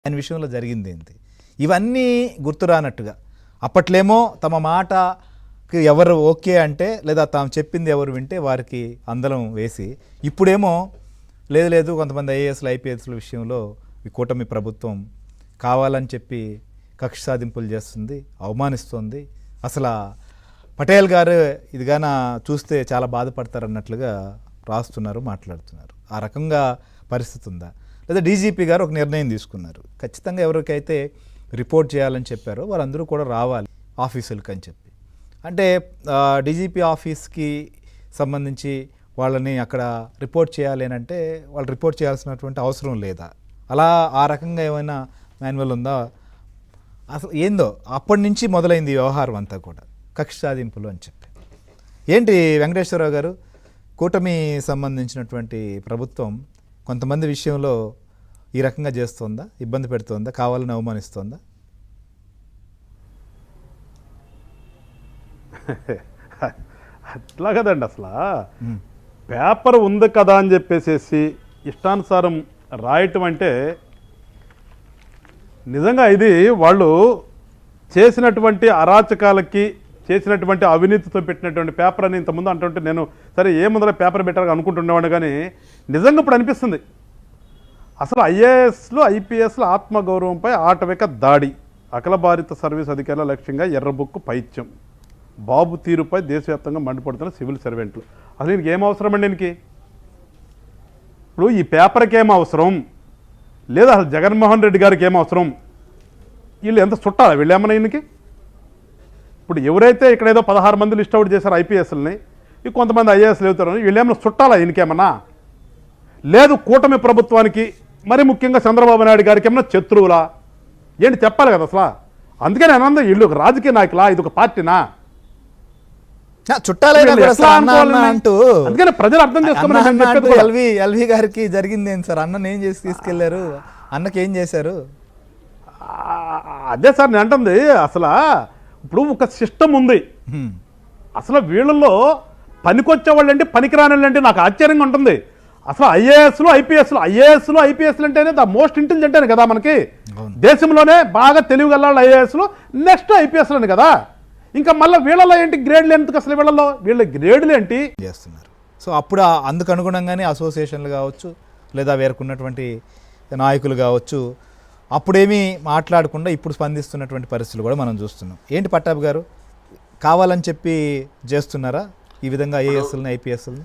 ఆయన విషయంలో జరిగింది ఏంటి, ఇవన్నీ గుర్తురానట్టుగా అప్పట్లేమో తమ మాటకి ఎవరు ఓకే అంటే లేదా తాము చెప్పింది ఎవరు వింటే వారికి అందలం వేసి, ఇప్పుడేమో లేదు కొంతమంది ఐఏఎస్లు ఐపీఎస్ల విషయంలో ఈ కూటమి ప్రభుత్వం కావాలని చెప్పి కక్ష సాధింపులు చేస్తుంది, అవమానిస్తుంది, అసలు పటేల్ గారు ఇదిగాన చూస్తే చాలా బాధపడతారన్నట్లుగా రాస్తున్నారు, మాట్లాడుతున్నారు. ఆ రకంగా పరిస్థితి ఉందా? లేదా డీజీపీ గారు ఒక నిర్ణయం తీసుకున్నారు, ఖచ్చితంగా ఎవరికైతే రిపోర్ట్ చేయాలని చెప్పారో వారందరూ కూడా రావాలి ఆఫీసులకు అని చెప్పి. అంటే డీజీపీ ఆఫీస్కి సంబంధించి వాళ్ళని అక్కడ రిపోర్ట్ చేయాలి అని అంటే వాళ్ళు రిపోర్ట్ చేయాల్సినటువంటి అవసరం లేదా? అలా ఆ రకంగా ఏమైనా మాన్యువల్ ఉందా? అసలు ఏందో అప్పటి నుంచి మొదలైంది ఈ వ్యవహారం అంతా కూడా కక్ష సాధింపులు అని చెప్పి. ఏంటి వెంకటేశ్వరరావు గారు, కూటమి సంబంధించినటువంటి ప్రభుత్వం కొంతమంది విషయంలో ఈ రకంగా చేస్తోందా, ఇబ్బంది పెడుతోందా, కావాలని అవమానిస్తోందా? అట్లా కదండి, అసలు పేపర్ ఉంది కదా అని చెప్పేసి ఇష్టానుసారం రాయటం అంటే నిజంగా ఇది వాళ్ళు చేసినటువంటి అరాచకాలకి చేసినటువంటి అవినీతితో పెట్టినటువంటి పేపర్ అని ఇంతకుముందు అంటుంటే నేను సరే ఏ ముందర పేపర్ పెట్టాలని అనుకుంటున్నాను, కానీ నిజంగా ఇప్పుడు అనిపిస్తుంది అసలు ఐఏఎస్లు ఐపీఎస్లు ఆత్మగౌరవంపై ఆటవిక దాడి, అఖిల భారత సర్వీస్ అధికారుల లక్ష్యంగా ఎర్రబుక్కు పైత్యం, బాబు తీరుపై దేశవ్యాప్తంగా మండిపడుతున్న సివిల్ సర్వెంట్లు. అసలు ఈయనకి ఏం అవసరం అండి? ఈయనకి ఇప్పుడు ఈ పేపర్కి ఏం అవసరం లేదా అసలు జగన్మోహన్ రెడ్డి గారికి ఏం అవసరం? వీళ్ళు ఎంత చుట్టాలి వీళ్ళు ఏమన్నా ఈయనకి? ఇప్పుడు ఎవరైతే ఇక్కడ ఏదో 16 మంది లిస్ట్ అవుట్ చేశారు ఐపీఎస్లని, ఈ కొంతమంది ఐఏఎస్లు అవుతారు, వీళ్ళు ఏమన్నా చుట్టాలా ఈయనకేమన్నా? లేదు కూటమి ప్రభుత్వానికి మరి ముఖ్యంగా చంద్రబాబు నాయుడు గారికి ఏమన్నా శత్రువులా ఏంటి చెప్పాలి కదా అసలు. అందుకే నేను అన్నది వీళ్ళు ఒక రాజకీయ నాయకులా, ఇది ఒక పార్టీనా? అందుకని ప్రజలు అర్థం చేసుకోమని ఎల్వి గారికి జరిగింది ఏంటి సార్? అన్న ఏం చేసి తీసుకెళ్లారు, అన్నకి ఏం చేశారు? అదే సార్ నేను అంటుంది, అసలు ఇప్పుడు ఒక సిస్టమ్ ఉంది, అసలు వీళ్ళల్లో పనికొచ్చే వాళ్ళు అంటే పనికిరాని వాళ్ళు అంటే నాకు ఆశ్చర్యంగా ఉంటుంది. అసలు ఐఏఎస్లు ఐపీఎస్లు అంటేనే ద మోస్ట్ ఇంటెలిజెంట్ అని కదా మనకి దేశంలోనే బాగా తెలివిగల ఐఏఎస్లు, నెక్స్ట్ ఐపీఎస్లు అని కదా. ఇంకా మళ్ళీ వీళ్ళలో ఏంటి గ్రేడ్లు ఎందుకు? అసలు వీళ్ళ గ్రేడ్లు ఏంటి చేస్తున్నారు? సో అప్పుడు అందుకు అనుగుణంగానే అసోసియేషన్లు కావచ్చు లేదా వేరుకున్నటువంటి నాయకులు కావచ్చు అప్పుడేమీ మాట్లాడకుండా ఇప్పుడు స్పందిస్తున్నటువంటి పరిస్థితులు కూడా మనం చూస్తున్నాం. ఏంటి పట్టాభి గారు, కావాలని చెప్పి చేస్తున్నారా ఈ విధంగా ఐఏఎస్లని ఐపీఎస్లని?